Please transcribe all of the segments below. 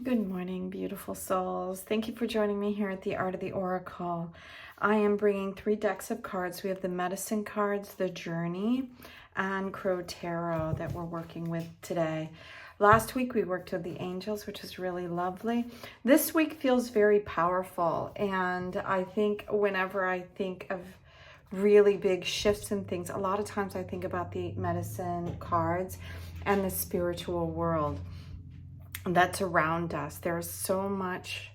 Good morning, beautiful souls. Thank you for joining me here at the Art of the Oracle. I am bringing 3 decks of cards. We have the Medicine cards, the Journey, and Crow Tarot that we're working with today. Last week we worked with the angels, which is really lovely. This week feels very powerful, and I think whenever I think of really big shifts and things, a lot of times I think about the Medicine cards and the spiritual world that's around us. There's so much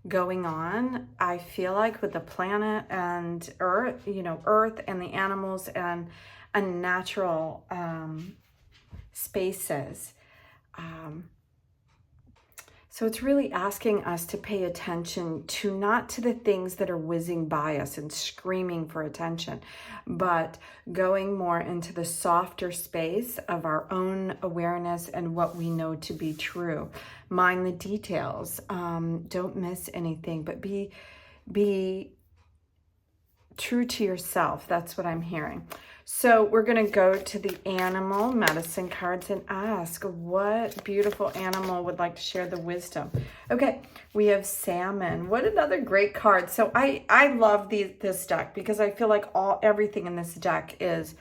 going on, I feel like, with the planet and Earth, Earth and the animals and unnatural spaces. So it's really asking us to pay attention to not to the things that are whizzing by us and screaming for attention, but going more into the softer space of our own awareness and what we know to be true. Mind the details. Don't miss anything, but be true to yourself. That's what I'm hearing. So we're going to go to the animal medicine cards and ask what beautiful animal would like to share the wisdom. Okay, we have salmon. What another great card. So I love this deck because I feel like everything in this deck it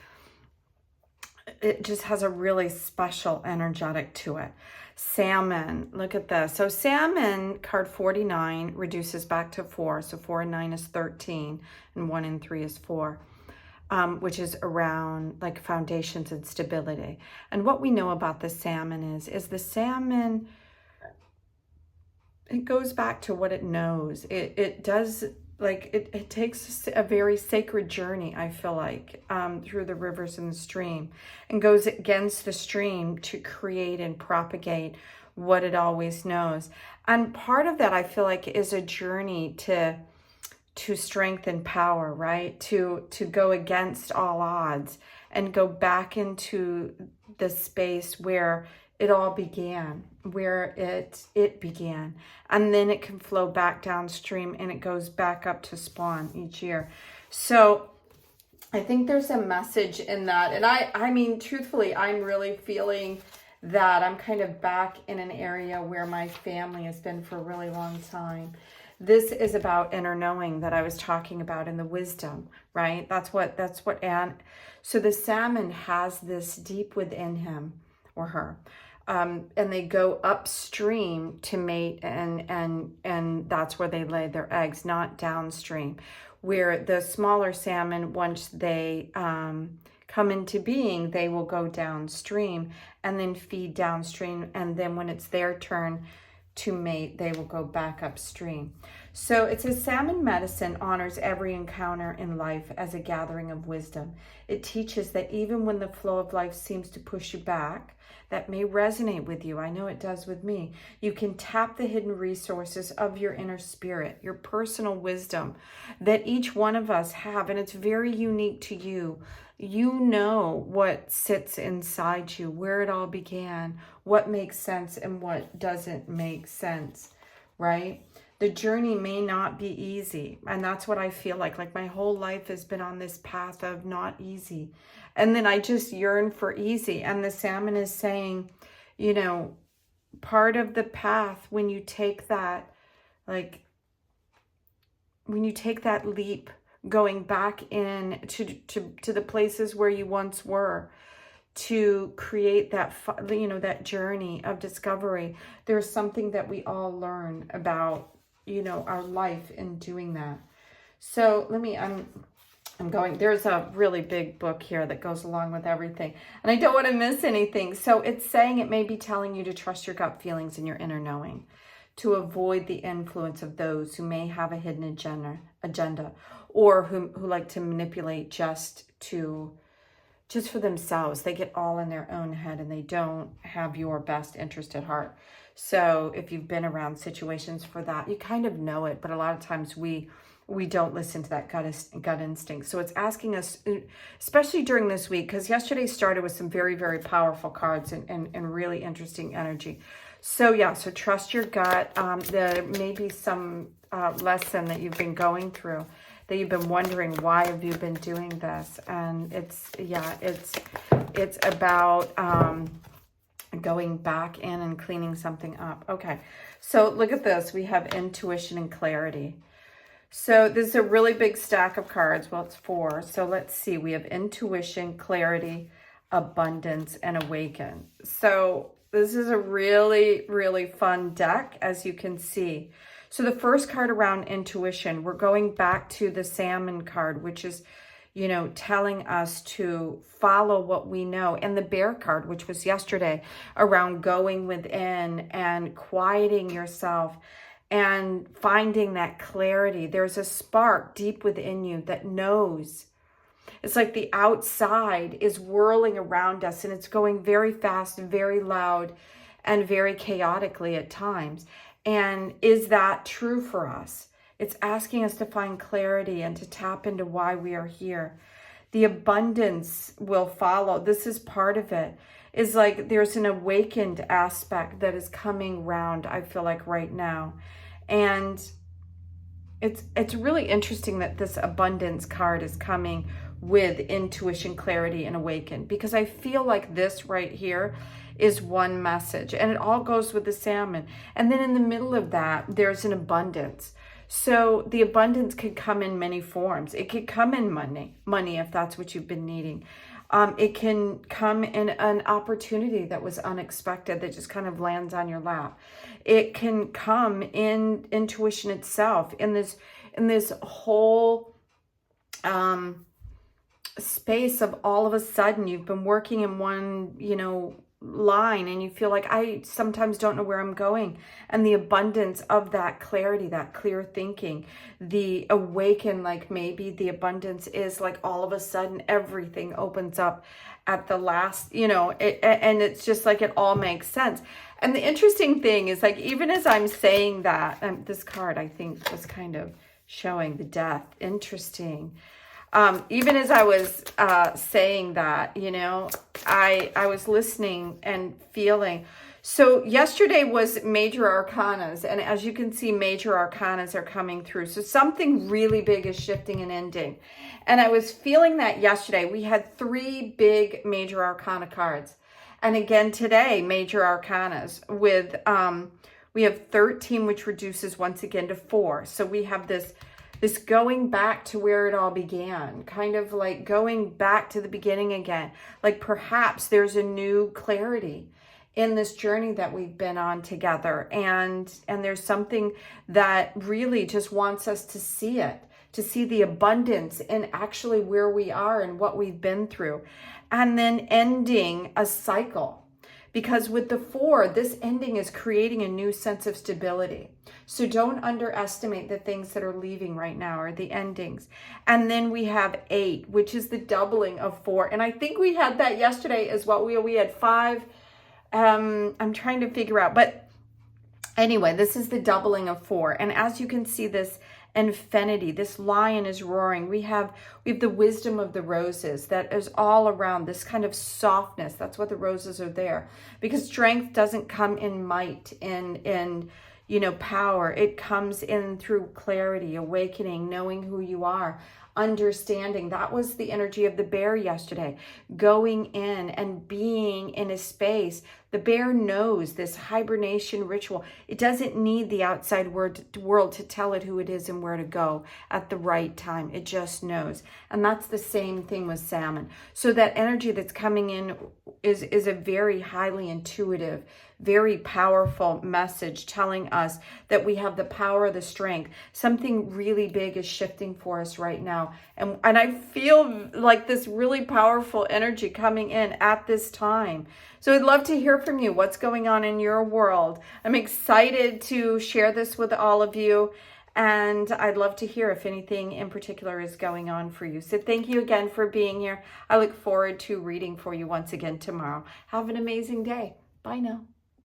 just has a really special energetic to it. Salmon, look at this. So salmon, card 49, reduces back to 4. So 4 and 9 is 13, and 1 and 3 is 4, which is around like foundations and stability. And what we know about the salmon is the salmon, it goes back to what it knows. It does, like, it takes a very sacred journey, I feel like, through the rivers and the stream, and goes against the stream to create and propagate what it always knows. And part of that, I feel like, is a journey to strength and power, right? To go against all odds and go back into the space where it all began, where it began, and then it can flow back downstream and it goes back up to spawn each year. So I think there's a message in that. And I mean, truthfully, I'm really feeling that I'm kind of back in an area where my family has been for a really long time. This is about inner knowing that I was talking about in the wisdom, right? So the salmon has this deep within him or her. And they go upstream to mate, and that's where they lay their eggs, not downstream, where the smaller salmon, once they come into being, they will go downstream and then feed downstream, and then when it's their turn to mate, they will go back upstream. So it says salmon medicine honors every encounter in life as a gathering of wisdom. It teaches that even when the flow of life seems to push you back, that may resonate with you. I know it does with me. You can tap the hidden resources of your inner spirit, your personal wisdom that each one of us have, and it's very unique to you. You know what sits inside you, where it all began, what makes sense and what doesn't make sense, right? The journey may not be easy, and that's what I feel like. Like, my whole life has been on this path of not easy. And then I just yearn for easy. And the salmon is saying, part of the path, when you take that, leap, going back in to the places where you once were, to create that, that journey of discovery. There's something that we all learn about, our life in doing that. So I'm going, there's a really big book here that goes along with everything, and I don't want to miss anything. So it's saying it may be telling you to trust your gut feelings and your inner knowing, to avoid the influence of those who may have a hidden agenda, or who like to manipulate just for themselves. They get all in their own head and they don't have your best interest at heart. So if you've been around situations for that, you kind of know it, but a lot of times we don't listen to that gut instinct. So it's asking us, especially during this week, because yesterday started with some very, very powerful cards and really interesting energy. So yeah, so trust your gut. There may be some lesson that you've been going through, that you've been wondering, why have you been doing this? And it's about going back in and cleaning something up. Okay, so look at this. We have intuition and clarity. So this is a really big stack of cards. Well, it's 4. So let's see. We have intuition, clarity, abundance, and awaken. So this is a really, really fun deck, as you can see. So the first card around intuition, we're going back to the salmon card, which is, you know, telling us to follow what we know. And the bear card, which was yesterday, around going within and quieting yourself and finding that clarity. There's a spark deep within you that knows. It's like the outside is whirling around us, and it's going very fast, very loud, and very chaotically at times. And is that true for us? It's asking us to find clarity and to tap into why we are here. The abundance will follow. This is part of it. Is like there's an awakened aspect that is coming round, I feel like, right now. And it's really interesting that this abundance card is coming with intuition, clarity, and awaken, because I feel like this right here is one message, and it all goes with the salmon. And then in the middle of that, there's an abundance. So the abundance could come in many forms. It could come in money if that's what you've been needing. It can come in an opportunity that was unexpected that just kind of lands on your lap. It can come in intuition itself, in this whole space of all of a sudden you've been working in one, you know, line, and you feel like, I sometimes don't know where I'm going. And the abundance of that clarity, that clear thinking, the awaken, like maybe the abundance is like all of a sudden everything opens up at the last, you know, and it's just like it all makes sense. And the interesting thing is, like, even as I'm saying that, this card I think was kind of showing the death. Interesting. Even as I was saying that, you know, I was listening and feeling. So yesterday was major arcanas, and as you can see, major arcanas are coming through. So something really big is shifting and ending. And I was feeling that yesterday. We had 3 big major arcana cards. And again today, major arcanas with, we have 13, which reduces once again to 4. So we have this going back to where it all began, kind of like going back to the beginning again. Like perhaps there's a new clarity in this journey that we've been on together. And there's something that really just wants us to see it, to see the abundance in actually where we are and what we've been through. And then ending a cycle. Because with the 4, this ending is creating a new sense of stability. So don't underestimate the things that are leaving right now, or the endings. And then we have 8, which is the doubling of 4. And I think we had that yesterday as well. We had 5. I'm trying to figure out. But anyway, this is the doubling of 4. And as you can see, this infinity, this lion is roaring. We have the wisdom of the roses that is all around, this kind of softness. That's what the roses are there, because strength doesn't come in might, in you know, power. It comes in through clarity, awakening, knowing who you are, understanding. That was the energy of the bear yesterday, going in and being in a space. The bear knows this hibernation ritual. It doesn't need the outside world to tell it who it is and where to go at the right time. It just knows. And that's the same thing with salmon. So that energy that's coming in is a very highly intuitive, very powerful message telling us that we have the power, the strength. Something really big is shifting for us right now. And I feel like this really powerful energy coming in at this time. So I'd love to hear from you. What's going on in your world? I'm excited to share this with all of you. And I'd love to hear if anything in particular is going on for you. So thank you again for being here. I look forward to reading for you once again tomorrow. Have an amazing day. Bye now.